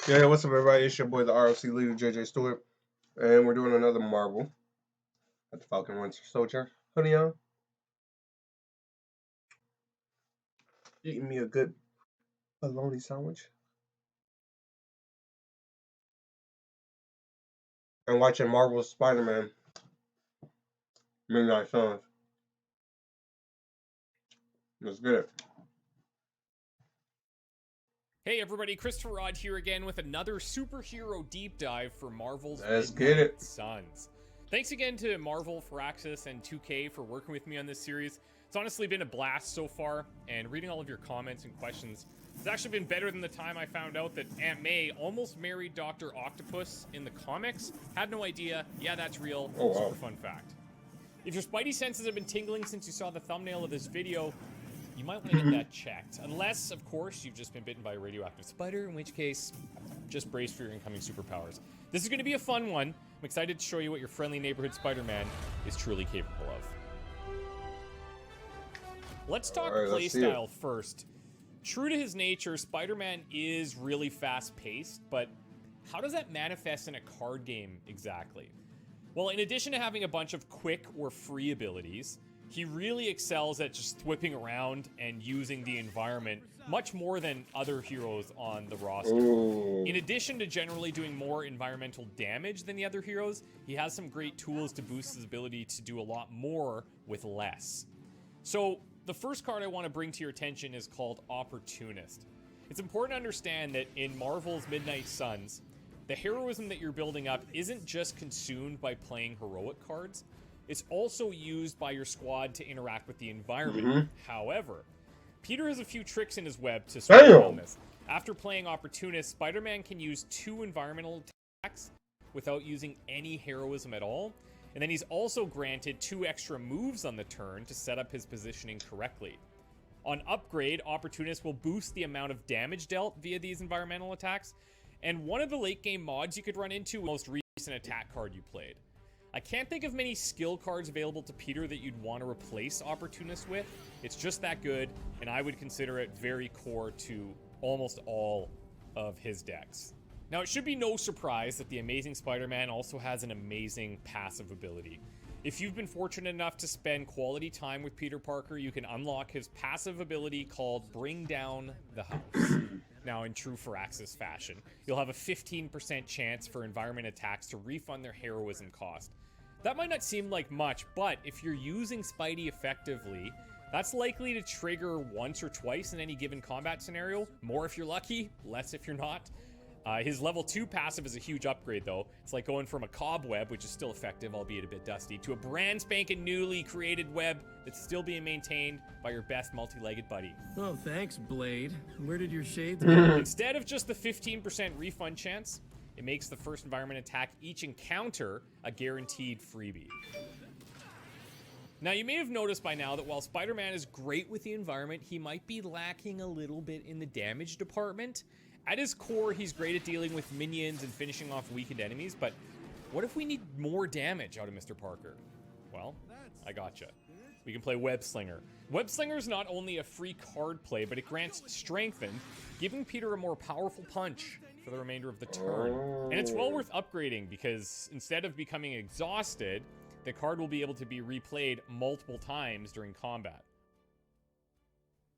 Yeah, what's up, everybody? It's your boy, the ROC leader, JJ Stewart, and we're doing another Marvel at the Falcon Winter Soldier hoodie on. Eating me a good bologna sandwich. And watching Marvel's Spider-Man Midnight Suns. Let's get it. Hey everybody, Christopher Rod here again with another superhero deep dive for Marvel's Let's Midnight get it. Suns. Thanks again to Marvel, Firaxis, and 2K for working with me on this series. It's honestly been a blast so far, and reading all of your comments and questions has actually been better than the time I found out that Aunt May almost married Dr. Octopus in the comics. Had no idea. Yeah, that's real. Oh, wow. Super fun fact. If your spidey senses have been tingling since you saw the thumbnail of this video, you might want to get that checked. Unless, of course, you've just been bitten by a radioactive spider, in which case, just brace for your incoming superpowers. This is going to be a fun one. I'm excited to show you what your friendly neighborhood Spider-Man is truly capable of. Let's talk playstyle first. True to his nature, Spider-Man is really fast-paced, but how does that manifest in a card game exactly? Well, in addition to having a bunch of quick or free abilities, he really excels at just whipping around and using the environment much more than other heroes on the roster. Ooh. In addition to generally doing more environmental damage than the other heroes, he has some great tools to boost his ability to do a lot more with less. So, the first card I want to bring to your attention is called Opportunist. It's important to understand that in Marvel's Midnight Suns, the heroism that you're building up isn't just consumed by playing heroic cards. It's also used by your squad to interact with the environment. However, Peter has a few tricks in his web to sort of this. After playing Opportunist, Spider-Man can use 2 environmental attacks without using any heroism at all. And then he's also granted 2 extra moves on the turn to set up his positioning correctly. On upgrade, Opportunist will boost the amount of damage dealt via these environmental attacks. And one of the late game mods you could run into was the most recent attack card you played. I can't think of many skill cards available to Peter that you'd want to replace Opportunist with. It's just that good, and I would consider it very core to almost all of his decks. Now, it should be no surprise that the Amazing Spider-Man also has an amazing passive ability. If you've been fortunate enough to spend quality time with Peter Parker, you can unlock his passive ability called Bring Down the House. Now, in true Firaxis fashion, you'll have a 15% chance for environment attacks to refund their heroism cost. That might not seem like much, but if you're using Spidey effectively, that's likely to trigger once or twice in any given combat scenario. More if you're lucky, less if you're not. His level 2 passive is a huge upgrade, though. It's like going from a cobweb, which is still effective, albeit a bit dusty, to a brand spanking newly created web that's still being maintained by your best multi-legged buddy. Oh, thanks, Blade. Where did your shades go? Instead of just the 15% refund chance, it makes the first environment attack each encounter a guaranteed freebie. Now, you may have noticed by now that while Spider-Man is great with the environment, he might be lacking a little bit in the damage department. At his core, he's great at dealing with minions and finishing off weakened enemies, but what if we need more damage out of Mr. Parker? Well, I gotcha. We can play Web Slinger. Web Slinger is not only a free card play, but it grants Strengthen, giving Peter a more powerful punch for the remainder of the turn. And it's well worth upgrading because instead of becoming exhausted, the card will be able to be replayed multiple times during combat.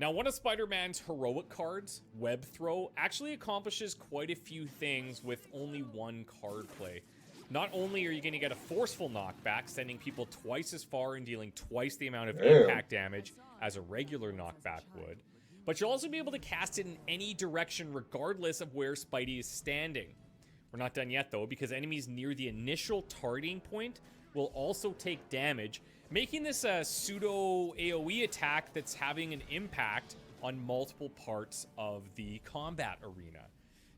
Now, one of Spider-Man's heroic cards, Web Throw, actually accomplishes quite a few things with only one card play. Not only are you going to get a forceful knockback, sending people twice as far and dealing twice the amount of impact damage as a regular knockback would, but you'll also be able to cast it in any direction regardless of where Spidey is standing. We're not done yet, though, because enemies near the initial targeting point will also take damage, making this a pseudo AoE attack that's having an impact on multiple parts of the combat arena.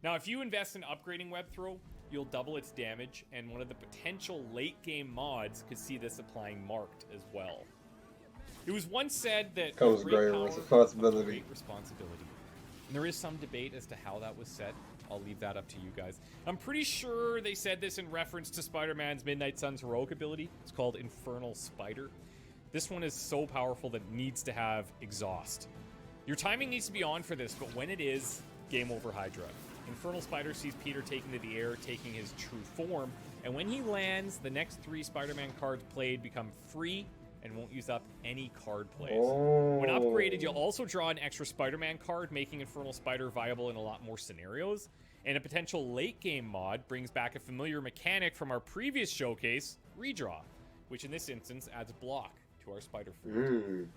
Now, if you invest in upgrading Web Throw, you'll double its damage, and one of the potential late game mods could see this applying marked as well. It was once said that comes great great power responsibility. comes great responsibility. And there is some debate as to how that was said. I'll leave that up to you guys. I'm pretty sure they said this in reference to Spider-Man's Midnight Suns heroic ability. It's called Infernal Spider. This one is so powerful that it needs to have exhaust. Your timing needs to be on for this, but when it is, game over Hydra. Infernal Spider sees Peter taken to the air, taking his true form, and when he lands, the next 3 Spider-Man cards played become free and won't use up any card plays. When upgraded, you'll also draw an extra Spider-Man card, making Infernal Spider viable in a lot more scenarios. And a potential late-game mod brings back a familiar mechanic from our previous showcase, Redraw, which in this instance adds block to our Spider Fruit.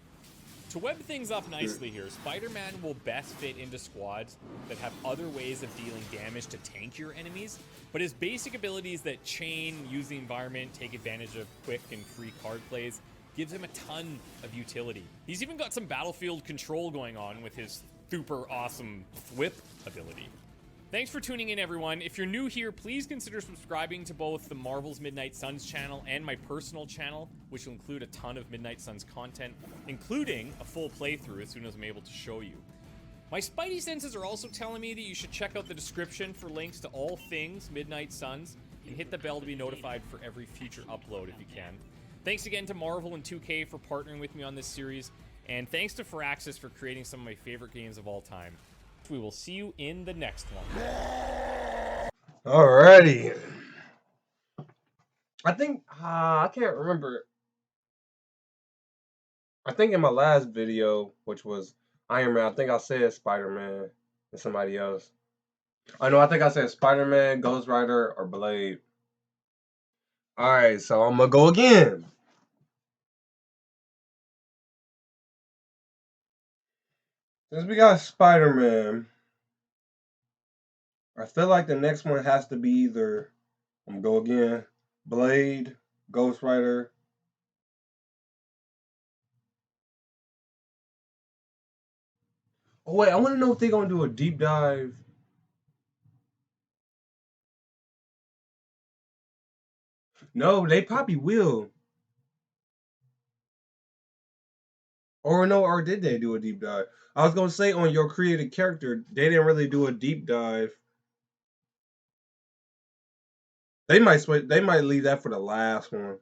To web things up nicely here, Spider-Man will best fit into squads that have other ways of dealing damage to tank your enemies, but his basic abilities that chain, use the environment, take advantage of quick and free card plays, gives him a ton of utility. He's even got some battlefield control going on with his super awesome whip ability. Thanks for tuning in, everyone. If you're new here, please consider subscribing to both the Marvel's Midnight Suns channel and my personal channel, which will include a ton of Midnight Suns content, including a full playthrough as soon as I'm able to show you. My spidey senses are also telling me that you should check out the description for links to all things Midnight Suns, and hit the bell to be notified for every future upload if you can. Thanks again to Marvel and 2K for partnering with me on this series, and thanks to Firaxis for creating some of my favorite games of all time. We will see you in the next one. Alrighty. I think, I can't remember. I think in my last video, which was Iron Man, I think I said Spider-Man and somebody else. I know, I think I said Spider-Man, Ghost Rider, or Blade. Alright, so I'm gonna go again. Since we got Spider-Man, I feel like the next one has to be either, I'm gonna go again, Blade, Ghost Rider. Oh wait, I want to know if they're gonna do a deep dive. No, they probably will. Or no, or did they do a deep dive? I was gonna say on your created character, they didn't really do a deep dive. They might switch. They might leave that for the last one.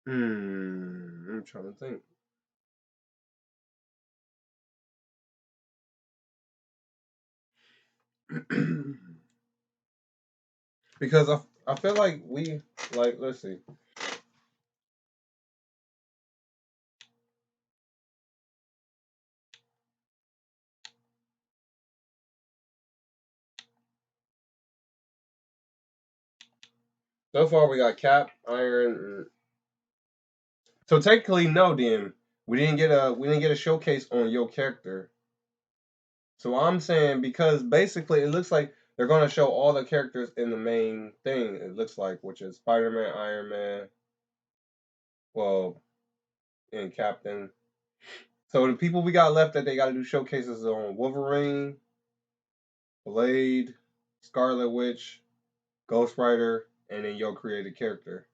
I'm trying to think. Because I feel like let's see. So far we got Cap, Iron. So technically, no, then we didn't get a showcase on your character. So I'm saying, because basically it looks like they're gonna show all the characters in the main thing. It looks like, which is Spider-Man, Iron Man, well, and Captain. So the people we got left that they got to do showcases on: Wolverine, Blade, Scarlet Witch, Ghost Rider, and then your created character.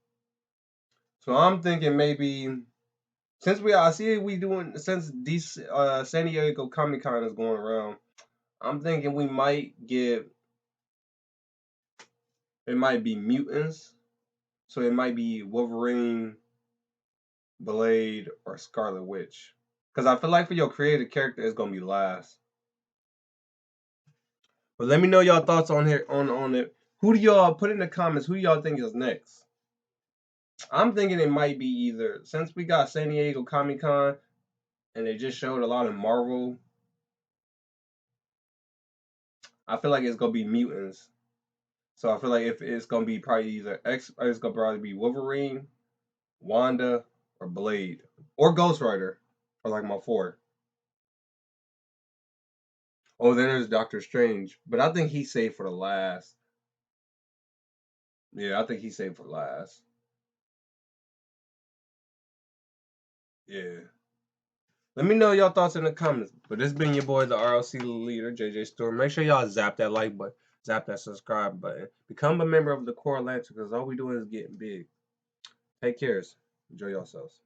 So I'm thinking maybe, since San Diego Comic-Con is going around, I'm thinking we might get, it might be mutants. So it might be Wolverine, Blade, or Scarlet Witch. Because I feel like for your created character, it's gonna be last. But let me know y'all thoughts on here on it. Who do y'all put in the comments? Who do y'all think is next? I'm thinking it might be either, since we got San Diego Comic-Con and they just showed a lot of Marvel, I feel like it's gonna be mutants. So I feel like if it's gonna be probably either it's gonna probably be Wolverine, Wanda, or Blade, or Ghost Rider, or like my 4. Oh, then there's Doctor Strange, but I think he's saved for the last. Yeah, I think he's saved for last. Yeah. Let me know y'all thoughts in the comments. But this been your boy, the RLC leader, JJ Storm. Make sure y'all zap that like button, zap that subscribe button. Become a member of the Core Lantern, because all we doing is getting big. Take care. Enjoy yourselves.